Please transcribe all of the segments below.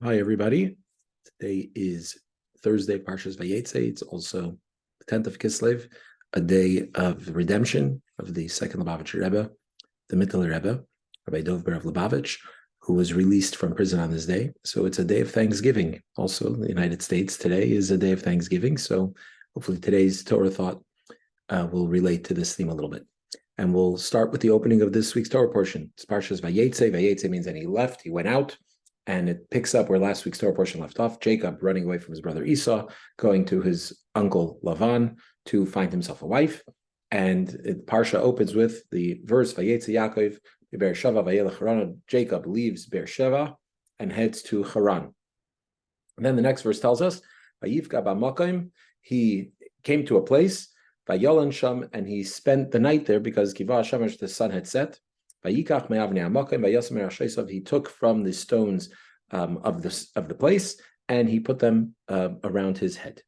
Hi, everybody. Today is Thursday, Parsha's Vayeitzei. It's also the 10th of Kislev, a day of redemption of the second Lubavitcher Rebbe, the Mittler Rebbe, Rabbi Dov Ber of Lubavitch, who was released from prison on this day. So it's a day of Thanksgiving. Also, in the United States, today is a day of Thanksgiving. So hopefully today's Torah thought will relate to this theme a little bit. And we'll start with the opening of this week's Torah portion. It's Parsha's Vayeitzei. Vayeitzei means that he left, he went out. And it picks up where last week's Torah portion left off. Jacob running away from his brother Esau, going to his uncle Lavan to find himself a wife. And Parsha opens with the verse, Vayeitzei Yaakov, Beersheva vayelech Haran. Jacob leaves Beersheva and heads to Haran. And then the next verse tells us, Vayivka b'makom, he came to a place, Vayolan sham, and he spent the night there because Kiva Shemesh, the sun had set. He took from the stones of the place and he put them around his head.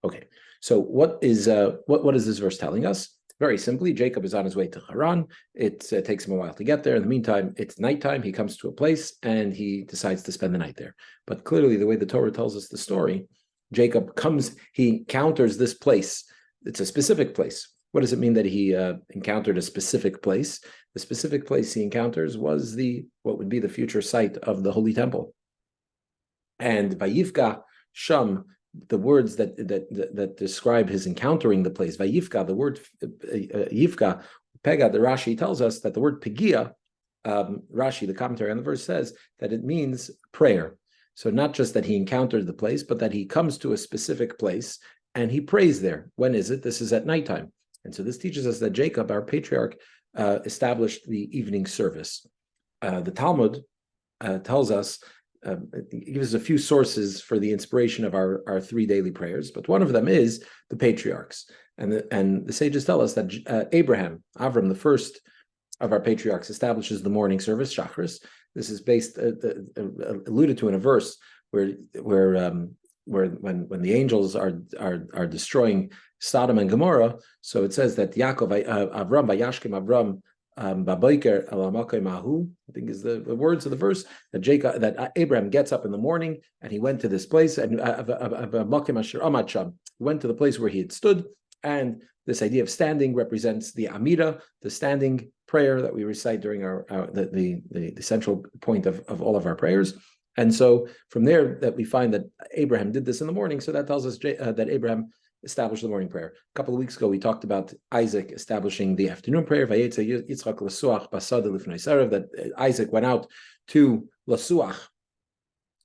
Okay, so what is this verse telling us? Very simply, Jacob is on his way to Haran. It takes him a while to get there. In the meantime, it's nighttime. He comes to a place and he decides to spend the night there. But clearly, the way the Torah tells us the story, Jacob comes, he encounters this place. It's a specific place. What does it mean that he encountered a specific place? The specific place he encounters was what would be the future site of the Holy Temple. And Vayivka Sham, the words that describe his encountering the place, Vayivka, the word Yivka, Pega, the Rashi tells us that the word Pegia, Rashi, the commentary on the verse, says that it means prayer. So not just that he encountered the place, but that he comes to a specific place and he prays there. When is it? This is at nighttime. And so this teaches us that Jacob, our patriarch, established the evening service. The Talmud tells us, it gives us a few sources for the inspiration of our three daily prayers, but one of them is the patriarchs. And the sages tell us that Avram, the first of our patriarchs, establishes the morning service, Shachris. This is based, alluded to in a verse where when the angels are destroying Sodom and Gomorrah, so it says that Yaakov, Avram, Vayashkim Avram, Baboiker Elamakai Mahu, I think is the words of the verse, that Abraham gets up in the morning and he went to this place, and he went to the place where he had stood, and this idea of standing represents the Amida, the standing prayer that we recite during the central point of all of our prayers. And so from there that we find that Abraham did this in the morning, so that tells us that Abraham established the morning prayer. A couple of weeks ago, we talked about Isaac establishing the afternoon prayer, Vayeitzei Yitzchak Lasuach Basada Lifnei Sarev, that Isaac went out to Lasuach,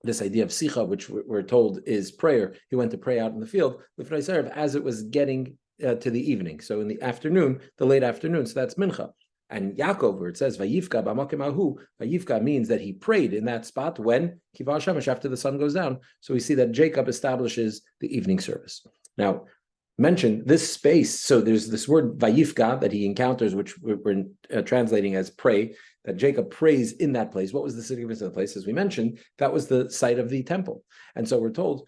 this idea of Sicha, which we're told is prayer. He went to pray out in the field, Lifnei Sarev, as it was getting to the evening. So in the afternoon, the late afternoon, so that's Mincha. And Yaakov, where it says Vayivka b'makom ahu, Vayivka means that he prayed in that spot when Kiva Shemesh, after the sun goes down. So we see that Jacob establishes the evening service. Now, mention this space. So there's this word Vayivka that he encounters, which we're translating as pray, that Jacob prays in that place. What was the significance of the place? As we mentioned, that was the site of the temple. And so we're told,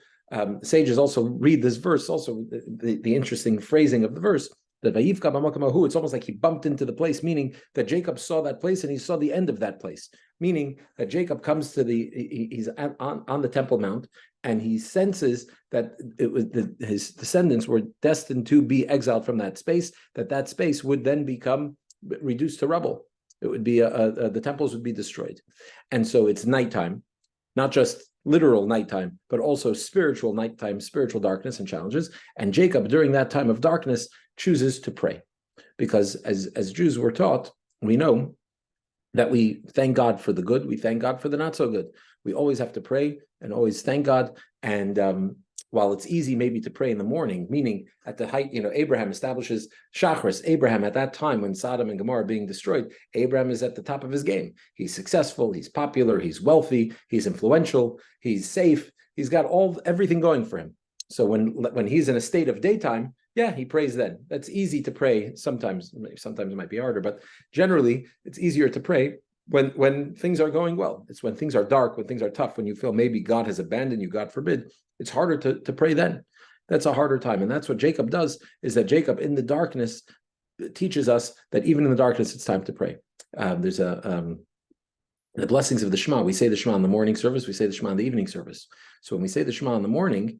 sages also read this verse, also the interesting phrasing of the verse, that Vayivka b'makom ahu, it's almost like he bumped into the place, meaning that Jacob saw that place and he saw the end of that place, meaning that Jacob comes to he's on the Temple Mount, and he senses that his descendants were destined to be exiled from that space, that space would then become reduced to rubble. It would be, the temples would be destroyed. And so it's nighttime, not just literal nighttime, but also spiritual nighttime, spiritual darkness and challenges. And Jacob, during that time of darkness, chooses to pray. Because as Jews were taught, we know that we thank God for the good, we thank God for the not so good. We always have to pray and always thank God. And while it's easy maybe to pray in the morning, meaning at the height, Abraham establishes Shachris. Abraham, at that time when Sodom and Gomorrah are being destroyed, Abraham is at the top of his game. He's successful, he's popular, he's wealthy, he's influential, he's safe, he's got everything going for him. So when he's in a state of daytime, yeah, he prays then. That's easy to pray. Sometimes it might be harder, but generally it's easier to pray when things are going well. It's when things are dark, when things are tough, when you feel maybe God has abandoned you, God forbid, it's harder to pray then. That's a harder time. And that's what Jacob does, is that Jacob in the darkness teaches us that even in the darkness, it's time to pray. There's a The blessings of the Shema, we say the Shema in the morning service, we say the Shema in the evening service. So when we say the Shema in the morning,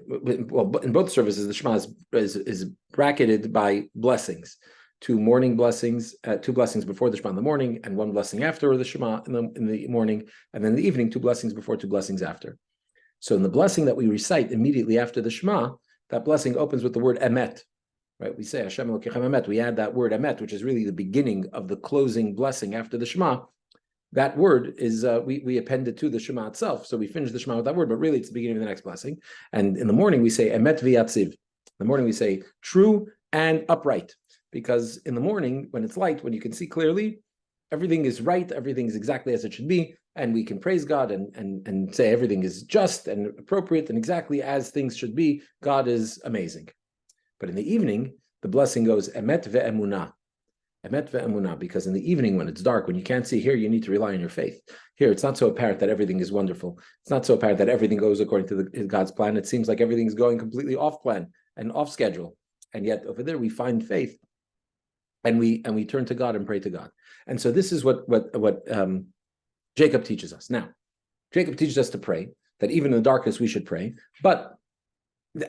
well, in both services, the Shema is bracketed by blessings. Two morning blessings, two blessings before the Shema in the morning, and one blessing after the Shema in the morning, and then in the evening, two blessings before, two blessings after. So in the blessing that we recite immediately after the Shema, that blessing opens with the word emet, right? We say Hashem Elokechem emet. We add that word emet, which is really the beginning of the closing blessing after the Shema. That word is, we append it to the Shema itself. So we finish the Shema with that word, but really it's the beginning of the next blessing. And in the morning we say emet v'yatziv. In the morning we say true and upright. Because in the morning, when it's light, when you can see clearly, everything is right, everything is exactly as it should be, and we can praise God and say everything is just and appropriate and exactly as things should be. God is amazing. But in the evening, the blessing goes emet ve'emunah. Emet ve'emunah, because in the evening, when it's dark, when you can't see here, you need to rely on your faith. Here, it's not so apparent that everything is wonderful. It's not so apparent that everything goes according to God's plan. It seems like everything's going completely off plan and off schedule. And yet over there, we find faith, and we turn to God and pray to God. And so this is what Jacob teaches us. Now, Jacob teaches us to pray, that even in the darkness we should pray,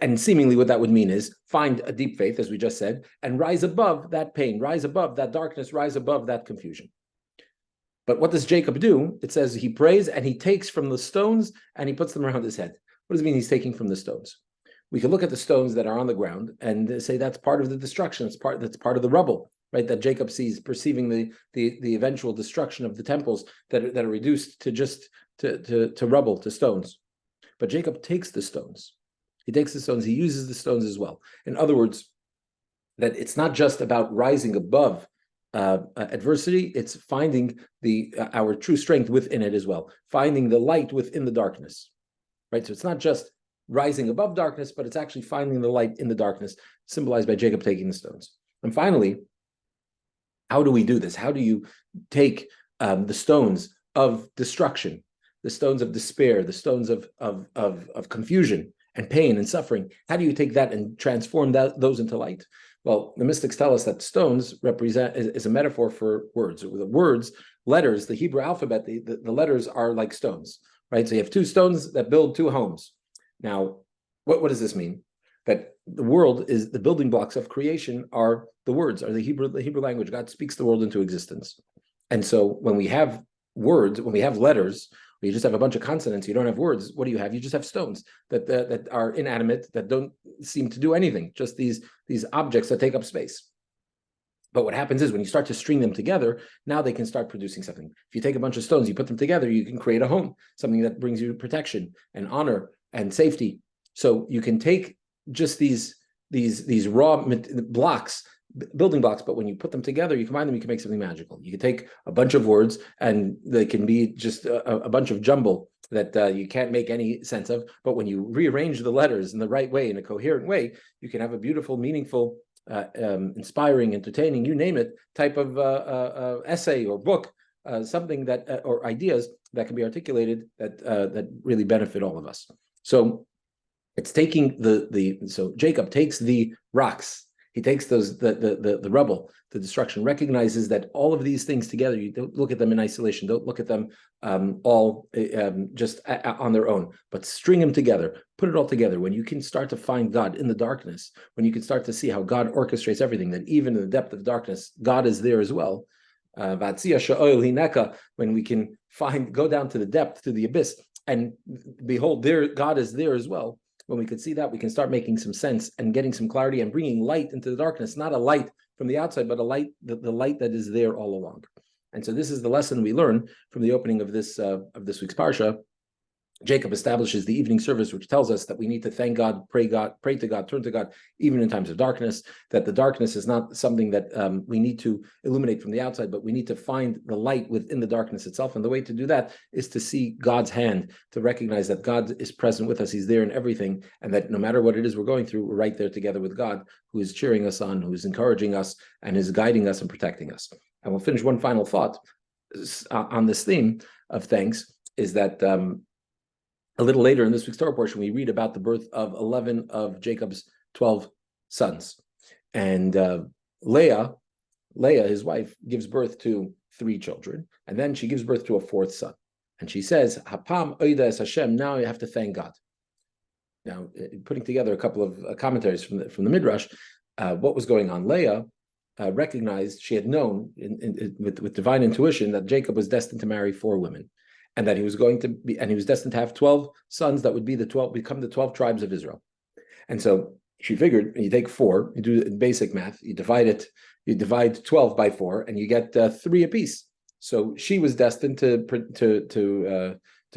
and seemingly what that would mean is find a deep faith, as we just said, and rise above that pain, rise above that darkness, rise above that confusion. But what does Jacob do? It says he prays and he takes from the stones and he puts them around his head. What does it mean he's taking from the stones? We can look at the stones that are on the ground and say that's part of the destruction. That's part of the rubble, right? That Jacob sees, perceiving the eventual destruction of the temples that are reduced to just to rubble, to stones. But Jacob takes the stones. He takes the stones, he uses the stones as well. In other words, that it's not just about rising above adversity, it's finding our true strength within it as well, finding the light within the darkness, right? So it's not just rising above darkness, but it's actually finding the light in the darkness, symbolized by Jacob taking the stones. And finally, how do we do this? How do you take the stones of destruction, the stones of despair, the stones of confusion, and pain and suffering? How do you take that and transform those into light? Well, the mystics tell us that stones is a metaphor for words. The words, letters, the Hebrew alphabet, the letters are like stones, right? So you have two stones that build two homes. Now, what does this mean? That the world is the building blocks of creation are the words, are the Hebrew language. God speaks the world into existence. And so when we have words, when we have letters, you just have a bunch of consonants, you don't have words. What do you have? You just have stones that are inanimate, that don't seem to do anything, just these objects that take up space. But what happens is when you start to string them together, now they can start producing something. If you take a bunch of stones, you put them together, you can create a home, something that brings you protection and honor and safety. So you can take just these raw blocks, building blocks, but when you put them together, you combine them, you can make something magical. You can take a bunch of words and they can be just a bunch of jumble that you can't make any sense of, but when you rearrange the letters in the right way, in a coherent way, you can have a beautiful, meaningful, inspiring, entertaining, you name it, type of essay or book, something that, or ideas that can be articulated that really benefit all of us. So it's taking so Jacob takes the rocks, he takes the rubble, the destruction, recognizes that all of these things together, you don't look at them in isolation, don't look at them all just on their own, but string them together, put it all together. When you can start to find God in the darkness, when you can start to see how God orchestrates everything, that even in the depth of darkness, God is there as well. When we can go down to the depth, to the abyss, and behold, there God is there as well. When we could see that, we can start making some sense and getting some clarity and bringing light into the darkness, not a light from the outside, but a light, the light that is there all along. And so this is the lesson we learn from the opening of this week's Parsha. Jacob establishes the evening service, which tells us that we need to thank God, pray to God, turn to God, even in times of darkness, that the darkness is not something that we need to illuminate from the outside, but we need to find the light within the darkness itself. And the way to do that is to see God's hand, to recognize that God is present with us, he's there in everything, and that no matter what it is we're going through, we're right there together with God, who is cheering us on, who is encouraging us, and is guiding us and protecting us. And we'll finish one final thought on this theme of thanks, is that a little later in this week's Torah portion, we read about the birth of 11 of Jacob's 12 sons. And Leah, his wife, gives birth to 3 children, and then she gives birth to a 4th son. And she says, Hapam oida es Hashem, now you have to thank God. Now, putting together a couple of commentaries from the Midrash, what was going on? Leah recognized, she had known with divine intuition that Jacob was destined to marry 4 women, and that he was destined to have 12 sons that would become the 12 tribes of Israel. And so she figured, you take 4, you do basic math, you divide 12 by 4, and you get 3 apiece. So she was destined to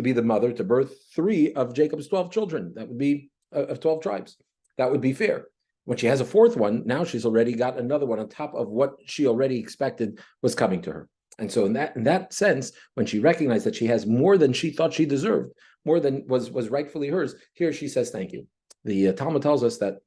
be the mother to birth 3 of Jacob's 12 children. That would be of 12 tribes. That would be fair. When she has a 4th one, now she's already got another one on top of what she already expected was coming to her. And so in that sense, when she recognized that she has more than she thought she deserved, more than was rightfully hers, here she says thank you. The Talmud tells us that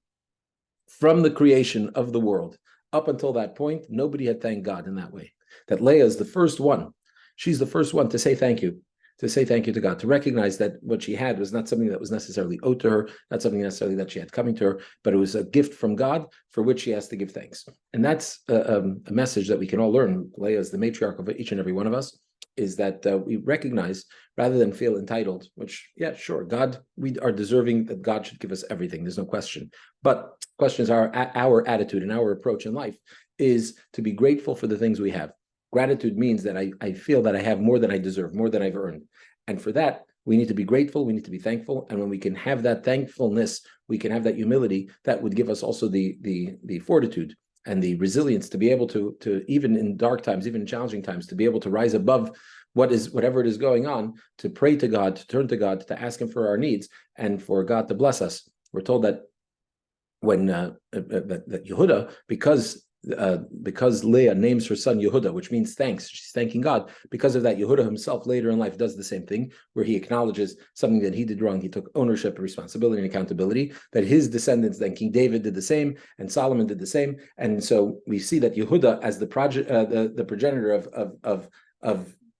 from the creation of the world up until that point, nobody had thanked God in that way. That Leah is the first one. She's the first one to say thank you. To say thank you to God, to recognize that what she had was not something that was necessarily owed to her, not something necessarily that she had coming to her, but it was a gift from God for which she has to give thanks. And that's a message that we can all learn. Leah is the matriarch of each and every one of us, is that we recognize, rather than feel entitled, which, yeah, sure, God, we are deserving that God should give us everything. There's no question. But questions are our attitude and our approach in life is to be grateful for the things we have. Gratitude means that I feel that I have more than I deserve, more than I've earned. And for that, we need to be grateful, we need to be thankful. And when we can have that thankfulness, we can have that humility, that would give us also the fortitude and the resilience to be able to even in dark times, even in challenging times, to be able to rise above whatever it is going on, to pray to God, to turn to God, to ask Him for our needs, and for God to bless us. We're told that when that Yehuda, because Leah names her son Yehuda, which means thanks, she's thanking God. Because of that, Yehuda himself later in life does the same thing, where he acknowledges something that he did wrong. He took ownership, responsibility, and accountability. That his descendants, then King David, did the same, and Solomon did the same. And so we see that Yehuda, as the progenitor of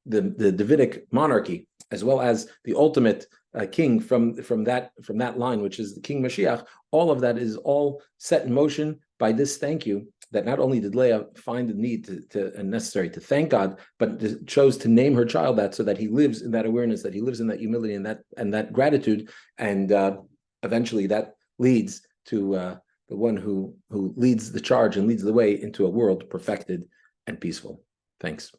the Davidic monarchy, as well as the ultimate king from that line, which is the King Mashiach, all of that is all set in motion by this thank you. That not only did Leah find the need and necessary to thank God, but chose to name her child that, so that he lives in that awareness, that he lives in that humility and that gratitude, and eventually that leads to the one who leads the charge and leads the way into a world perfected and peaceful. Thanks.